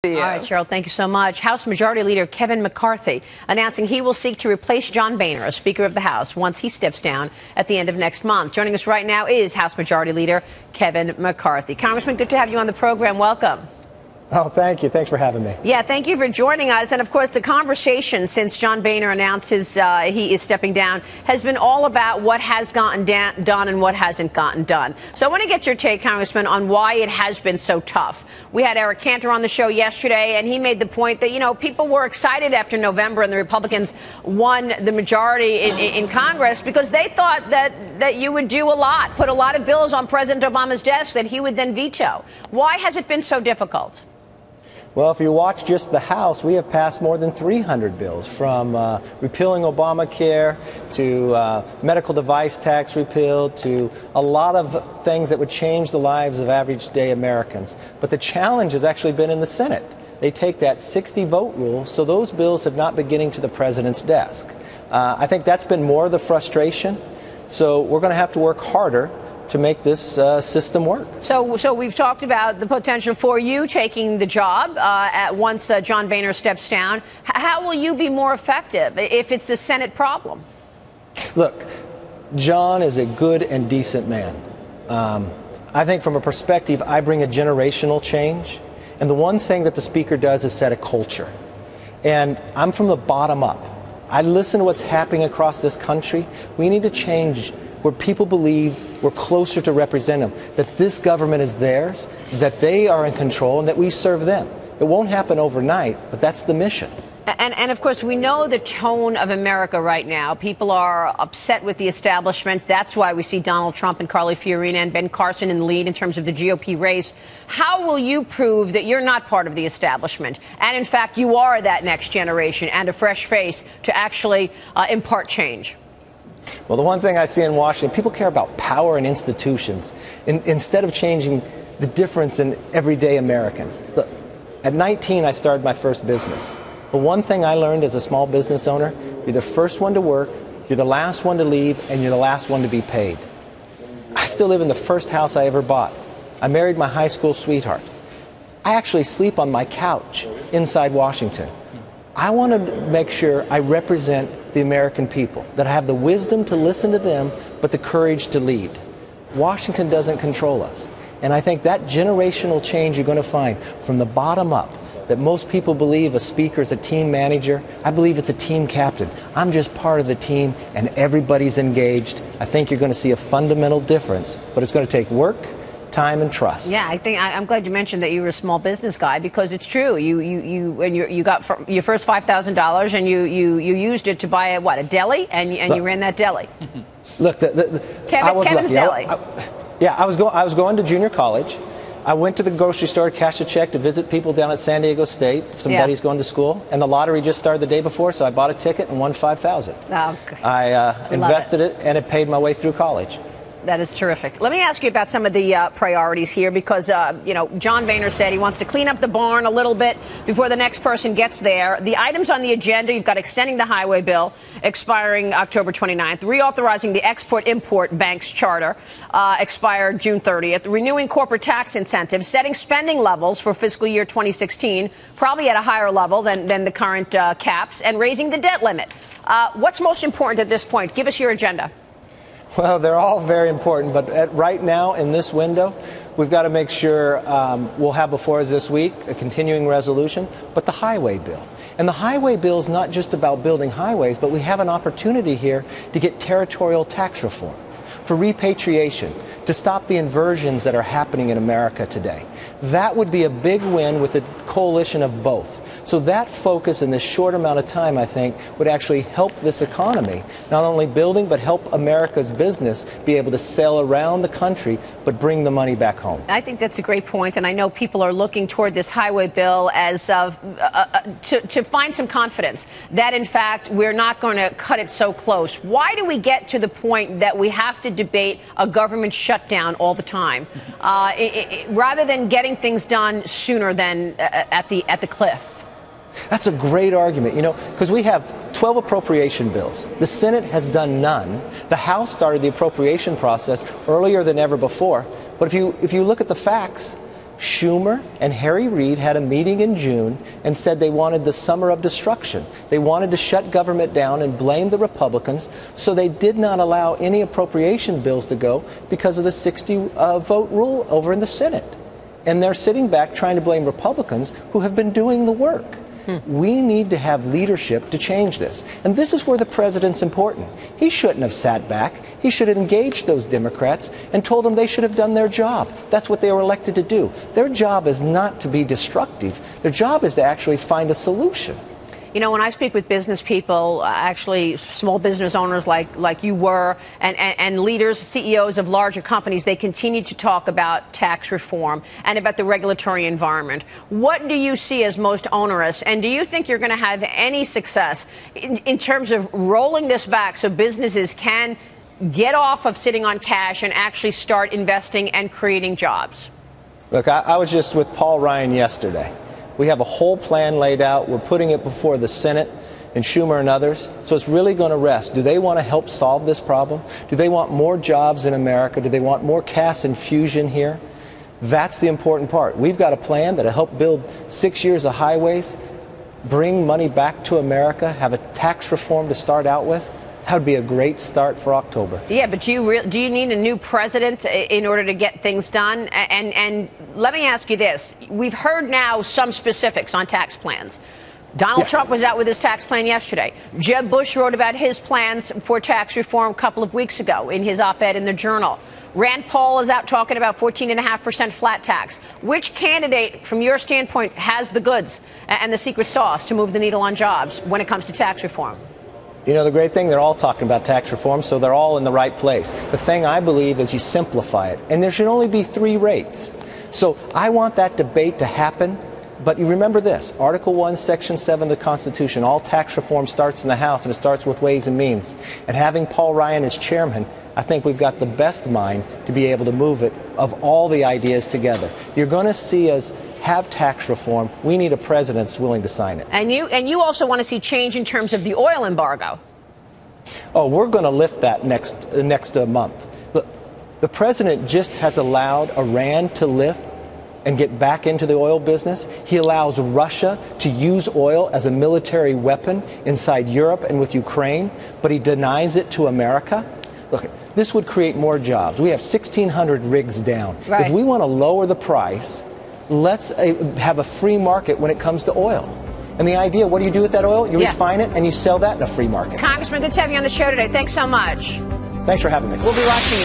All right, Cheryl, thank you so much. House Majority Leader Kevin McCarthy announcing he will seek to replace John Boehner as Speaker of the House once he steps down at the end of next month. Joining us right now is House Majority Leader Kevin McCarthy. Congressman, good to have you on the program. Welcome. Oh, thank you. Thanks for having me. Yeah, thank you for joining us. And, of course, the conversation since John Boehner announced he is stepping down has been all about what has gotten done and what hasn't gotten done. So I want to get your take, Congressman, on why it has been so tough. We had Eric Cantor on the show yesterday, and he made the point that, you know, people were excited after November and the Republicans won the majority in Congress because they thought that you would do a lot, put a lot of bills on President Obama's desk that he would then veto. Why has it been so difficult? Well, if you watch just the House, we have passed more than 300 bills, from repealing Obamacare to medical device tax repeal to a lot of things that would change the lives of average day Americans. But the challenge has actually been in the Senate. They take that 60-vote rule, so those bills have not been getting to the president's desk. I think that's been more of the frustration. So we're going to have to work harder to make this system work. So we've talked about the potential for you taking the job once John Boehner steps down. How will you be more effective if it's a Senate problem? Look, John is a good and decent man. I think from a perspective, I bring a generational change. And the one thing that the Speaker does is set a culture. And I'm from the bottom up. I listen to what's happening across this country. We need to change where people believe we're closer to represent them, that this government is theirs, that they are in control, and that we serve them. It won't happen overnight, but that's the mission. And of course, we know the tone of America right now. People are upset with the establishment. That's why we see Donald Trump and Carly Fiorina and Ben Carson in the lead in terms of the GOP race. How will you prove that you're not part of the establishment? And in fact, you are that next generation and a fresh face to actually impart change? Well, the one thing I see in Washington, people care about power and institutions instead of changing the difference in everyday Americans. Look, at 19, I started my first business. The one thing I learned as a small business owner, you're the first one to work, you're the last one to leave, and you're the last one to be paid. I still live in the first house I ever bought. I married my high school sweetheart. I actually sleep on my couch inside Washington. I want to make sure I represent the American people, that I have the wisdom to listen to them, but the courage to lead. Washington doesn't control us. And I think that generational change you're going to find from the bottom up, that most people believe a speaker is a team manager. I believe it's a team captain. I'm just part of the team, and everybody's engaged. I think you're going to see a fundamental difference, but it's going to take work, time, and trust. Yeah, I'm glad you mentioned that you were a small business guy, because it's true. You got your first $5,000 and you used it to buy a deli, and you ran that deli. Look, Kevin's Deli. I was going to junior college. I went to the grocery store, cashed a check to visit people down at San Diego State. Some buddies going to school, and the lottery just started the day before, so I bought a ticket and won $5,000. Oh, I invested it, and it paid my way through college. That is terrific. Let me ask you about some of the priorities here, because, John Boehner said he wants to clean up the barn a little bit before the next person gets there. The items on the agenda, you've got extending the highway bill, expiring October 29th, reauthorizing the Export-Import Bank's charter, expired June 30th, renewing corporate tax incentives, setting spending levels for fiscal year 2016, probably at a higher level than the current caps, and raising the debt limit. What's most important at this point? Give us your agenda. Well, they're all very important, but right now in this window, we've got to make sure we'll have before us this week a continuing resolution, but the highway bill. And the highway bill is not just about building highways, but we have an opportunity here to get territorial tax reform, for repatriation, to stop the inversions that are happening in America today. That would be a big win with a coalition of both. So that focus in this short amount of time, I think, would actually help this economy, not only building, but help America's business be able to sail around the country, but bring the money back home. I think that's a great point, and I know people are looking toward this highway bill as to find some confidence that, in fact, we're not going to cut it so close. Why do we get to the point that we have to debate a government shutdown all the time, rather than getting things done sooner than at the cliff? That's a great argument, because we have 12 appropriation bills. The Senate has done none. The House started the appropriation process earlier than ever before. But if you look at the facts, Schumer and Harry Reid had a meeting in June and said they wanted the summer of destruction. They wanted to shut government down and blame the Republicans, so they did not allow any appropriation bills to go because of the 60-vote rule over in the Senate. And they're sitting back trying to blame Republicans who have been doing the work. We need to have leadership to change this. And this is where the president's important. He shouldn't have sat back. He should have engaged those Democrats and told them they should have done their job. That's what they were elected to do. Their job is not to be destructive. Their job is to actually find a solution. You know, when I speak with business people, actually small business owners like you were, and leaders, CEOs of larger companies, they continue to talk about tax reform and about the regulatory environment. What do you see as most onerous, and do you think you're going to have any success in terms of rolling this back so businesses can get off of sitting on cash and actually start investing and creating jobs? Look, I was just with Paul Ryan yesterday. We have a whole plan laid out. We're putting it before the Senate and Schumer and others. So it's really going to rest. Do they want to help solve this problem? Do they want more jobs in America? Do they want more cash infusion here? That's the important part. We've got a plan that'll help build 6 years of highways, bring money back to America, have a tax reform to start out with. That would be a great start for October. Yeah, but do you need a new president in order to get things done? And let me ask you this. We've heard now some specifics on tax plans. Donald Trump was out with his tax plan yesterday. Jeb Bush wrote about his plans for tax reform a couple of weeks ago in his op-ed in the Journal. Rand Paul is out talking about 14.5% flat tax. Which candidate, from your standpoint, has the goods and the secret sauce to move the needle on jobs when it comes to tax reform? You know, the great thing, they're all talking about tax reform, so they're all in the right place. The thing I believe is you simplify it, and there should only be 3 rates. So I want that debate to happen, but you remember this, Article 1, Section 7 of the Constitution, all tax reform starts in the House, and it starts with Ways and Means. And having Paul Ryan as chairman, I think we've got the best mind to be able to move it of all the ideas together. You're going to see us have tax reform. We need a president that's willing to sign it. And you also want to see change in terms of the oil embargo. Oh, we're going to lift that next month. Look, the president just has allowed Iran to lift and get back into the oil business. He allows Russia to use oil as a military weapon inside Europe and with Ukraine, but he denies it to America. Look, this would create more jobs. We have 1,600 rigs down. Right. If we want to lower the price, let's have a free market when it comes to oil. And the idea, what do you do with that oil? You refine it and you sell that in a free market. Congressman, good to have you on the show today. Thanks so much. Thanks for having me. We'll be watching you.